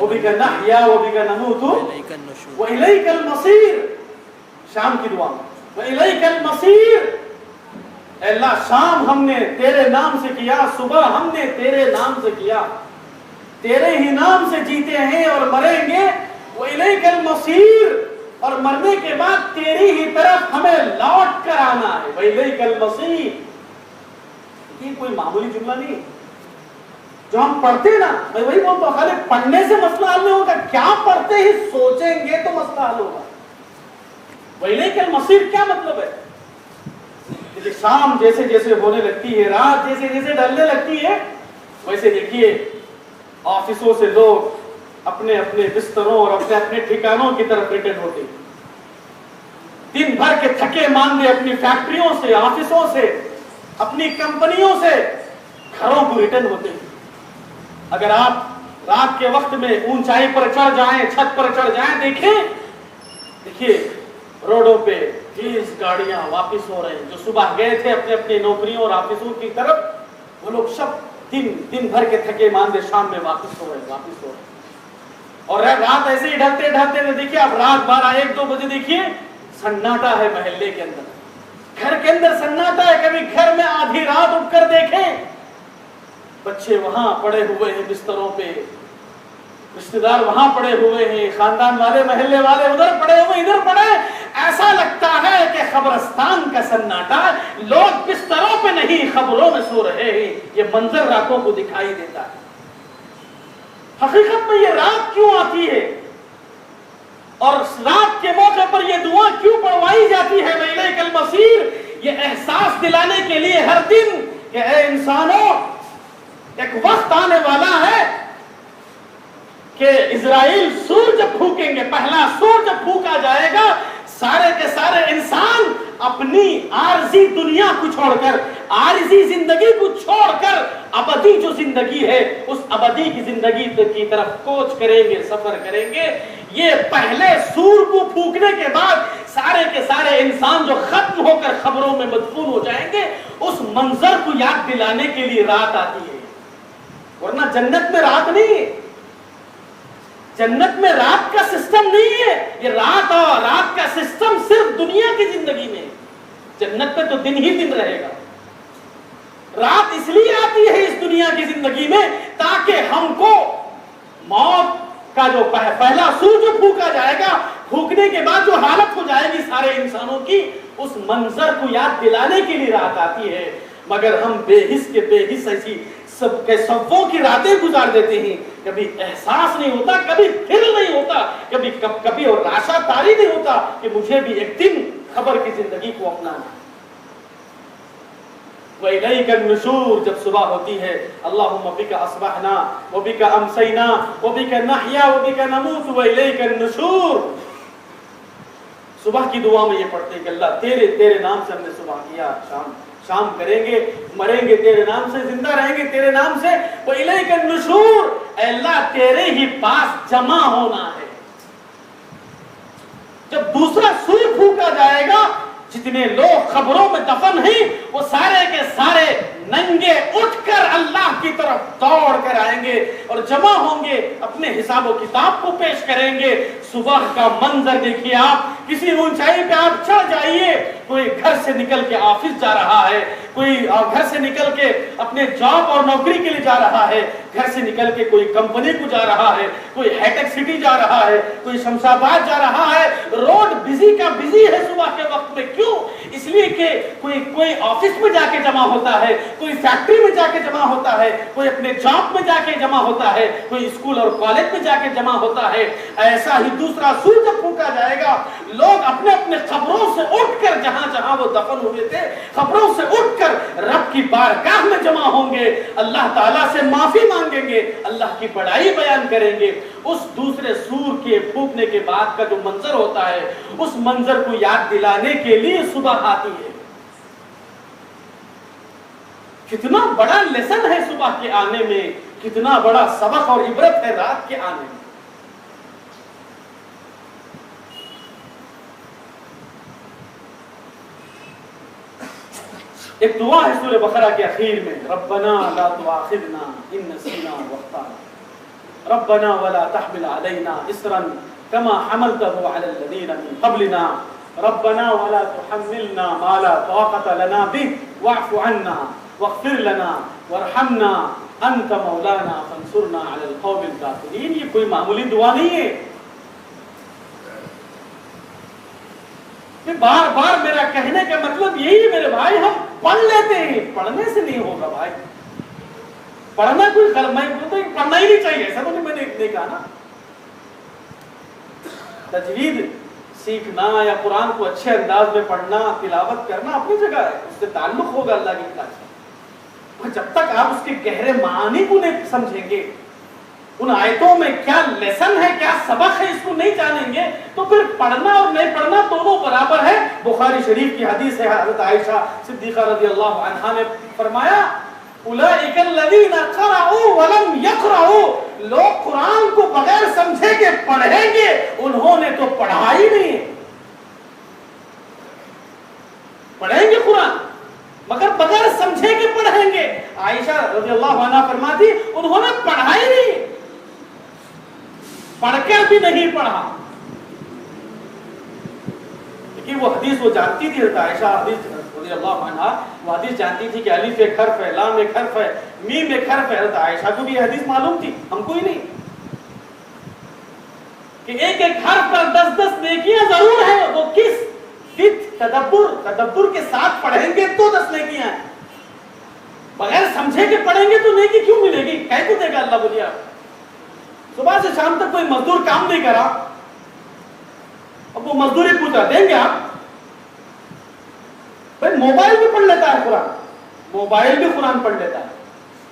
وبک نحیا وبک نموت والیک المصیر. شام کی دعا وَإِلَيْكَ الْمَصِيرُ. اے اللہ شام ہم نے تیرے نام سے کیا، صبح ہم نے تیرے نام سے کیا، تیرے ہی نام سے جیتے ہیں اور مریں گے. وَإِلَيْكَ الْمَصِيرُ. اور مرنے کے بعد تیری ہی طرف ہمیں لوٹ کر آنا ہے. وَإِلَيْكَ الْمَصِيرُ. یہ کوئی معمولی جملہ نہیں جو ہم پڑھتے نا. میں وہی بولتا ہوں، خالی پڑھنے سے مسئلہ حل نہیں ہوگا، کیا پڑھتے ہی سوچیں گے تو مسئلہ حل ہوگا. وَإِلَيْكَ الْمَصِيرُ کیا مطلب ہے؟ شام جیسے جیسے ہونے لگتی ہے، رات جیسے جیسے ڈھلنے لگتی ہے، ویسے دیکھیے آفسوں سے لوگ اپنے اپنے بستروں اور اپنے اپنے ٹھکانوں کی طرف ریٹرن ہوتے ہیں. دن بھر کے تھکے ماندے اپنی فیکٹریوں سے، آفسوں سے، اپنی کمپنیوں سے گھروں کو ریٹرن ہوتے ہیں. اگر آپ رات کے وقت میں اونچائی پر چڑھ جائیں، چھت پر چڑھ جائیں، دیکھیے روڈوں پہ 20 گاڑیاں واپس ہو رہے ہیں. جو صبح گئے تھے اپنے اپنے نوکریوں اور آفسوں کی طرف، وہ لوگ سب دن بھر کے تھکے ماندے شام میں واپس ہو رہے ہیں. اور رات ایسے ہی ڈھلتے ڈھلتے دیکھیے اب رات 12-1-2 بجے دیکھیے سناٹا ہے محلے کے اندر، گھر کے اندر سناٹا ہے. کبھی گھر میں آدھی رات اٹھ کر دیکھیں، بچے وہاں پڑے ہوئے ہیں بستروں پہ، رشتہ دار وہاں پڑے ہوئے ہیں، خاندان والے محلے والے ادھر پڑے ہوئے ادھر پڑے. ایسا لگتا ہے کہ قبرستان کا سناٹا، لوگ بستروں پہ نہیں قبروں میں سو رہے ہیں. یہ منظر راتوں کو دکھائی دیتا ہے. حقیقت میں یہ رات کیوں آتی ہے اور رات کے موقع پر یہ دعا کیوں پڑھوائی جاتی ہے وَإِلَيْكَ الْمَصِيرُ؟ یہ احساس دلانے کے لیے ہر دن کہ اے انسانوں، ایک وقت آنے والا ہے کہ اسرائیل سور جب پھونکیں گے، پہلا سور جب پھونکا جائے گا، سارے کے سارے انسان اپنی عارضی دنیا کو چھوڑ کر، عارضی زندگی کو چھوڑ کر ابدی جو زندگی ہے اس ابدی کی زندگی کی طرف کوچ کریں گے، سفر کریں گے۔ یہ پہلے سور کو پھونکنے کے بعد سارے کے سارے انسان جو ختم ہو کر خبروں میں مدفون ہو جائیں گے، اس منظر کو یاد دلانے کے لیے رات آتی ہے، ورنہ جنت میں رات نہیں ہے۔ جنت میں رات کا سسٹم نہیں ہے، یہ رات کا سسٹم صرف دنیا کی زندگی میں۔ جنت میں تو دن ہی دن رہے گا۔ رات اس لیے آتی ہے اس دنیا کی زندگی میں تاکہ ہم کو موت کا جو پہلا سور جو پھونکا جائے گا، پھونکنے کے بعد جو حالت ہو جائے گی سارے انسانوں کی، اس منظر کو یاد دلانے کے لیے رات آتی ہے۔ مگر ہم بے حس کے بے حس ایسی سب کے سبوں کی راتیں گزار دیتے ہیں، کبھی احساس نہیں ہوتا، کبھی دل نہیں ہوتا، کبھی اور راشا تاری نہیں ہوتا کہ مجھے بھی ایک دن خبر کی زندگی کو اپنانا۔ وَإِلَيْكَ النُّشُورُ، جب صبح ہوتی ہے، اللہم بِكَ أَصْبَحْنَا وَبِكَ أَمْسَيْنَا وَبِكَ نَحْيَا وَبِكَ نَمُوتُ وَإِلَيْكَ النُّشُورُ۔ صبح کی دعا میں یہ پڑھتے ہیں کہ اللہ تیرے نام سے ہم نے صبح کیا، شام کریں گے، مریں گے تیرے نام سے، زندہ رہیں گے تیرے نام سے۔ وَإِلَيْكَ النُّشُورُ، اے اللہ تیرے ہی پاس جمع ہونا ہے۔ جب دوسرا سور پھونکا جائے گا، جتنے لوگ خبروں میں دفن ہیں وہ سارے کے سارے ننگے اٹھ کر اللہ کی طرف دوڑ کر آئیں گے اور جمع ہوں گے، اپنے حساب و کتاب کو پیش کریں گے۔ صبح کا منظر دیکھیے آپ، کسی اونچائی پہ آپ چڑھ جائیے، کوئی گھر سے نکل کے آفس جا رہا ہے، کوئی گھر سے نکل کے اپنے جاب اور نوکری کے لیے جا رہا ہے، گھر سے نکل کے کوئی کمپنی کو جا رہا ہے، کوئی ہائی ٹیک سٹی جا رہا ہے، کوئی شمس آباد جا رہا ہے۔ روڈ بزی کا بزی ہے صبح کے وقت میں، کیوں؟ اس لیے کہ کوئی آفس میں جا کے جمع ہوتا ہے، کوئی فیکٹری میں جا کے جمع ہوتا ہے، کوئی اپنے جاب میں جا کے جمع ہوتا ہے، کوئی اسکول اور کالج میں جا کے جمع ہوتا ہے۔ ایسا ہی دوسرا سور جب پھونکا جائے گا، لوگ اپنے اپنے قبروں سے اٹھ کر جہاں وہ دفن ہوئے تھے، قبروں سے اٹھ کر رب کی بارگاہ میں جمع ہوں گے، اللہ تعالیٰ سے معافی مانگیں گے، اللہ کی بڑائی بیان کریں گے۔ اس دوسرے سور کے پھونکنے کے بعد کا جو منظر ہوتا ہے، اس منظر کو یاد دلانے کے لیے صبح آتی ہے۔ کتنا بڑا لیسن ہے صبح کے آنے میں، کتنا بڑا سبق اور عبرت ہے رات کے آنے میں۔ ایک دعا ہے سورہ بقرہ کے اخیر میں، ربنا لا تؤاخذنا ان نسینا واخطانا ربنا ولا تحمل علينا اصرا كما حملته على الذين من قبلنا ربنا ولا تحملنا ما لا طاقة لنا به واعف عنا واغفر لنا وارحمنا انت مولانا فانصرنا على القوم الكافرين۔ یہ کوئی معمولی دعا نہیں ہے، بار بار میرا کہنے کا مطلب یہی ہے میرے بھائی، ہم پڑھ لیتے ہیں، پڑھنے سے نہیں ہوگا بھائی، پڑھنا کوئی غلط، میں بولتا ہوں پڑھنا ہی نہیں چاہیے، ایسا تو میں نے نہیں کہا نا۔ تجوید سیکھنا یا قرآن کو اچھے انداز میں پڑھنا، تلاوت کرنا اپنی جگہ ہے، اس سے تعلق ہوگا اللہ کی کتاب سے۔ جب تک آپ اس کے گہرے معانی کو نہیں سمجھیں گے، ان آیتوں میں کیا لیسن ہے، کیا سبق ہے، اس کو نہیں جانیں گے، تو پھر پڑھنا اور نہیں پڑھنا دونوں برابر ہے۔ بخاری شریف کی حدیث ہے، حضرت عائشہ صدیقہ رضی اللہ عنہا نے فرمایا، اولئک الذین قرأوا ولم یقرأوا، لوگ قرآن کو بغیر سمجھے کے پڑھیں گے، انہوں نے تو پڑھا ہی نہیں ہے۔ پڑھیں گے قرآن مگر بغیر سمجھے کے پڑھیں گے۔ عائشہ رضی اللہ عنہا فرماتی انہوں نے پڑھا ہی نہیں، پڑھ کر بھی نہیں پڑھا۔ لیکن وہ حدیث وہ جانتی تھی، عائشہ حدیث رضی اللہ عنہا وہ حدیث جانتی تھی کہ الف ایک حرف ہے، لام ایک حرف ہے، میم ایک حرف ہے۔ حضرت عائشہ کو بھی یہ حدیث معلوم تھی، ہم کو ہی نہیں، کہ ایک ایک حرف پر 10 نیکیاں ضرور ہیں۔ وہ کس تدبر کے ساتھ پڑھیں گے تو 10 نیکیاں ہیں، بغیر سمجھے کے پڑھیں گے تو نیکی کیوں ملے گی؟ کہہ تو دے گا اللہ بولیے۔ صبح سے شام تک کوئی مزدور کام نہیں کرا، اب وہ مزدوری پوچھا دیں گے آپ؟ بھائی موبائل بھی پڑھ لیتا ہے قرآن، موبائل بھی قرآن پڑھ لیتا ہے۔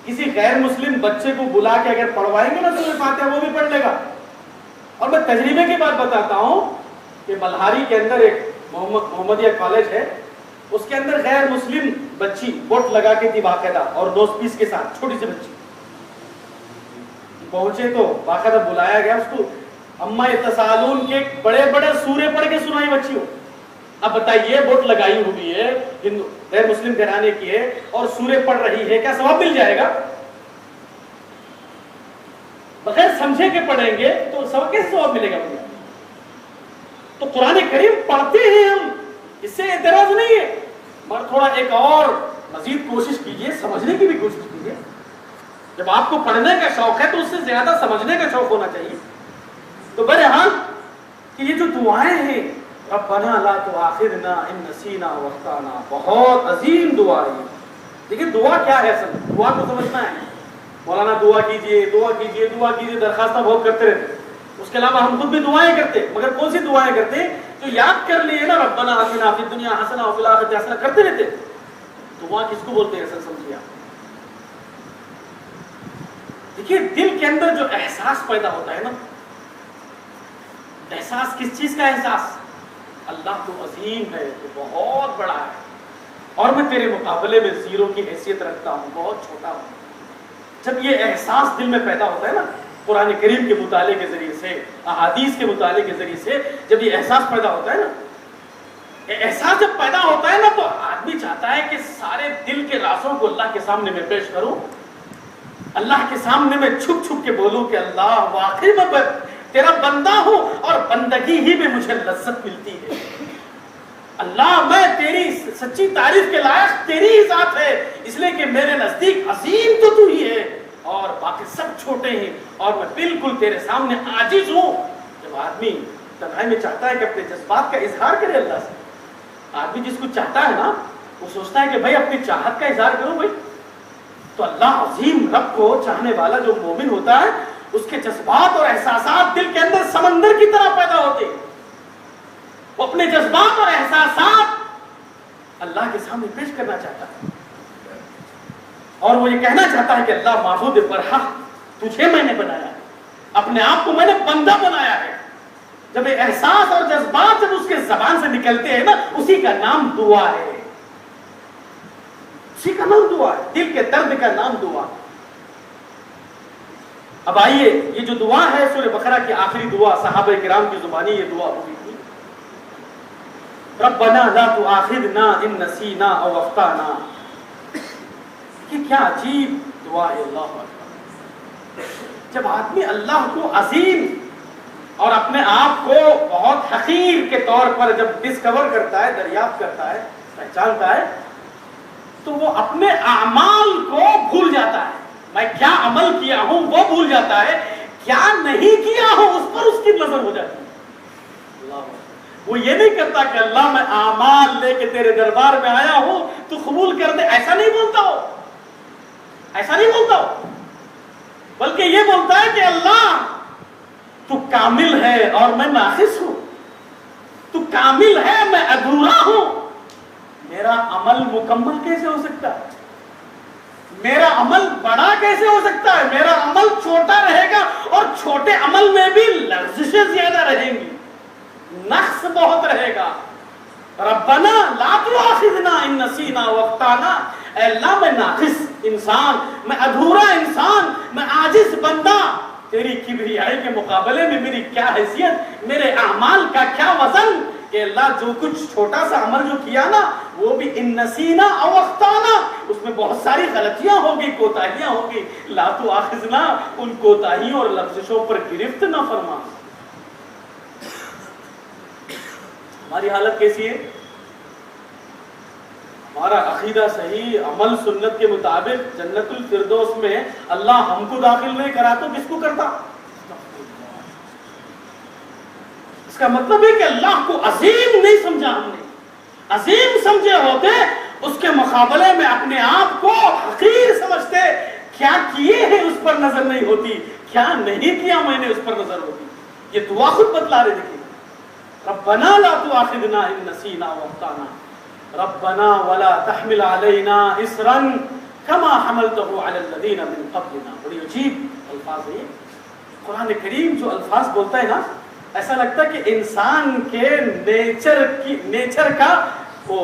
کسی غیر مسلم بچے کو بلا کے اگر پڑھوائیں گے نا سورہ فاتحہ، وہ بھی پڑھ لے گا۔ اور میں تجربے کی بات بتاتا ہوں کہ ملہاری کے اندر ایک محمدیہ کالج ہے، اس کے اندر غیر مسلم بچی بوٹ لگا کے تھی باقاعدہ اور نوز پیس کے ساتھ، چھوٹی سی بچی. پہنچے تو باقاعدہ بلایا گیا اس کو. اما یتسالون کے بڑے بڑے سورے پڑھ کے سنائی بچی ہو. اب بتائیے بوٹ لگائی ہوئی ہے، غیر مسلم گھرانے کی ہے اور سورے پڑھ رہی ہے، کیا ثواب مل جائے گا؟ بغیر سمجھے کے پڑھیں گے تو کیسے ثواب ملے گا مجھے؟ تو قرآن کریم پڑھتے ہیں ہم، اس سے اعتراض نہیں ہے، مگر تھوڑا ایک اور مزید کوشش کیجئے، سمجھنے کی بھی کوشش کیجئے. جب آپ کو پڑھنے کا شوق ہے تو اس سے زیادہ سمجھنے کا شوق ہونا چاہیے. تو بہرحال کہ یہ جو دعائیں ہیں ربنا لا تؤاخذنا ان نسینا واخطانا، بہت عظیم دعا ہے. دیکھیں دعا کیا ہے، اصل دعا کو سمجھنا ہے. مولانا دعا کیجئے دعا کیجئے دعا کیجئے، درخواستہ بہت کرتے رہتے. اس کے علاوہ ہم خود بھی دعائیں کرتے، مگر کون سی دعائیں کرتے؟ جو یاد کر لیے نا، ربنا آتنا فی الدنیا حسنہ وفی الآخرۃ حسنہ، کرتے رہتے. دعا کس کو بولتے ہیں اصل سمجھیے آپ. دیکھیے دل کے اندر جو احساس پیدا ہوتا ہے نا، احساس کس چیز کا احساس؟ اللہ تو عظیم ہے، تو بہت بڑا ہے، اور میں تیرے مقابلے میں زیرو کی حیثیت رکھتا ہوں، بہت چھوٹا ہوں. جب یہ احساس دل میں پیدا ہوتا ہے نا، قرآن کریم کے مطالعے کے ذریعے سے، احادیث کے مطالعے کے ذریعے سے جب یہ احساس پیدا ہوتا ہے نا، یہ احساس جب پیدا ہوتا ہے نا، تو آدمی چاہتا ہے کہ سارے دل کے رازوں کو اللہ کے سامنے میں پیش کروں، اللہ کے سامنے میں چھپ چھپ کے بولوں کہ اللہ واقعی میں تیرا بندہ ہوں اور بندگی ہی میں مجھے لذت ملتی ہے. اللہ میں تیری سچی تعریف کے لائق تیری ہی ذات ہے، اس لیے کہ میرے نزدیک عظیم تو تو ہی ہے اور باقی سب چھوٹے ہیں اور میں بالکل تیرے سامنے عاجز ہوں. جب آدمی تنہائی میں چاہتا ہے کہ اپنے جذبات کا اظہار کرے اللہ سے، آدمی جس کو چاہتا ہے نا وہ سوچتا ہے کہ بھائی اپنی چاہت کا اظہار کرو بھائی. تو اللہ عظیم رب کو چاہنے والا جو مومن ہوتا ہے، اس کے جذبات اور احساسات دل کے اندر سمندر کی طرح پیدا ہوتے ہیں. وہ اپنے جذبات اور احساسات اللہ کے سامنے پیش کرنا چاہتا ہے اور وہ یہ کہنا چاہتا ہے کہ اللہ معبود برحق، تجھے میں نے بنایا ہے، اپنے آپ کو میں نے بندہ بنایا ہے. جب یہ احساس اور جذبات جب اس کے زبان سے نکلتے ہیں نا، اسی کا نام دعا ہے، اسی کا نام دعا ہے، دل کے درد کا نام دعا. اب آئیے یہ جو دعا ہے سورہ بقرہ کی آخری دعا، صحابہ کرام کی زبانی یہ دعا ہوئی تھی، ربنا لا تؤاخذنا ان نسینا او اخطانا. یہ کیا عجیب دعا ہے. اللہ اکبر. جب آدمی اللہ کو عظیم اور اپنے آپ کو بہت حقیر کے طور پر جب ڈسکور کرتا ہے، دریافت کرتا ہے، پہچانتا ہے، تو وہ اپنے اعمال کو بھول جاتا ہے. میں کیا عمل کیا ہوں وہ بھول جاتا ہے، کیا نہیں کیا ہوں اس پر اس کی نظر ہو جاتی ہے. اللہ، وہ یہ نہیں کرتا کہ اللہ میں اعمال لے کے تیرے دربار میں آیا ہوں تو قبول کر دے، ایسا نہیں بولتا ہو، ایسا نہیں بولتا ہو، بلکہ یہ بولتا ہے کہ اللہ تو کامل ہے اور میں ناقص ہوں، تو کامل ہے میں ادھورا ہوں، میرا عمل مکمل کیسے ہو سکتا ہے، میرا عمل بڑا کیسے ہو سکتا ہے، میرا عمل چھوٹا رہے گا اور چھوٹے عمل میں بھی لغزشیں زیادہ رہیں گی، نقص بہت رہے گا. ربنا لا تؤاخذنا ان نسینا واخطانا. اے اللہ میں ناقص انسان، میں ادھورا انسان، میں عاجز بندہ، تیری کبریائی کے مقابلے میں میری کیا حیثیت، میرے اعمال کا کیا وزن کہ اللہ جو کچھ چھوٹا سا عمل جو کیا نا وہ بھی ان نسینا او اخطانا، اس میں بہت ساری غلطیاں ہوگی، کوتاہیاں ہوگی. لا تؤاخذنا، ان کوتاہیوں اور لغزشوں پر گرفت نہ فرما. ہماری حالت کیسی ہے؟ ہمارا عقیدہ صحیح، عمل سنت کے مطابق جنت الفردوس میں اللہ ہم کو داخل نہیں کرا تو کس کو کرتا؟ اس کا مطلب ہے کہ اللہ کو عظیم نہیں سمجھا ہم نے. عظیم سمجھے ہوتے اس کے مقابلے میں اپنے آپ کو حقیر سمجھتے، کیا کیے ہیں اس پر نظر نہیں ہوتی، کیا نہیں کیا میں نے اس پر نظر ہوتی. یہ دعا خود بتلا رہے دیکھیں، ربنا لا تؤاخذنا ان نسینا واخطانا، ربنا ولا تحمل علينا اسرا كما حملته على الذين من قبلنا. بڑی عجیب الفاظ ہیں. قرآن کریم جو الفاظ بولتا ہے نا، ایسا لگتا ہے کہ انسان کے نیچر کا وہ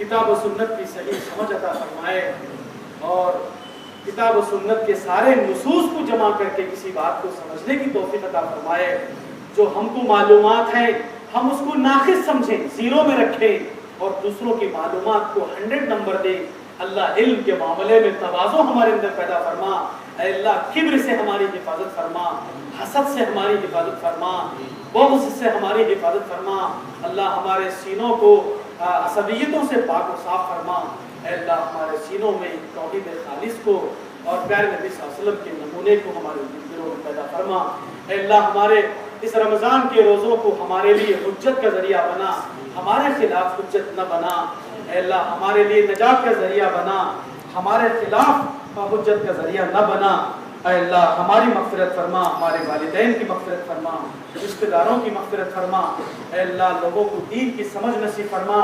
کتاب و سنت کی صحیح سمجھ عطا فرمائے اور کتاب و سنت کے سارے نصوص کو جمع کر کے کسی بات کو سمجھنے کی توفیق عطا فرمائے. جو ہم کو معلومات ہیں ہم اس کو ناقص سمجھیں, زیرو میں رکھیں اور دوسروں کی معلومات کو 100 نمبر دیں. اللہ علم کے معاملے میں تواضع ہمارے اندر پیدا فرما. اے اللہ کبر سے ہماری حفاظت فرما, حسد سے ہماری حفاظت فرما, بغض سے ہماری حفاظت فرما. اللہ ہمارے سینوں کو عصبیتوں سے پاک و صاف فرما. اے اللہ ہمارے سینوں میں توحید خالص کو اور پیارے نبی صلی اللہ علیہ وسلم کے نمونے کو ہمارے دلوں میں پیدا فرما. اے اللہ ہمارے اس رمضان کے روزوں کو ہمارے لیے حجت کا ذریعہ بنا, ہمارے خلاف حجت نہ بنا. اے اللہ ہمارے لیے نجات کا ذریعہ بنا, ہمارے خلاف حجت کا ذریعہ نہ بنا. اے اللہ ہماری مغفرت فرما, ہمارے والدین کی مغفرت فرما, رشتہ داروں کی مغفرت فرما. اے اللہ لوگوں کو دین کی سمجھ نصیب فرما,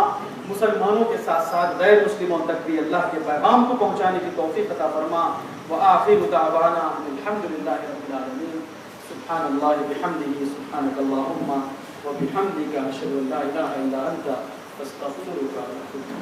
مسلمانوں کے ساتھ ساتھ غیر مسلموں تک بھی اللہ کے پیغام کو پہنچانے کی توفیق عطا فرما. وآخر دعوانا الحمدللہ رب العالمین. سبحان اللہ بحمدہ, سبحانک اللہم وبحمدک, اشہد ان لا الہ الا انت, استغفرک.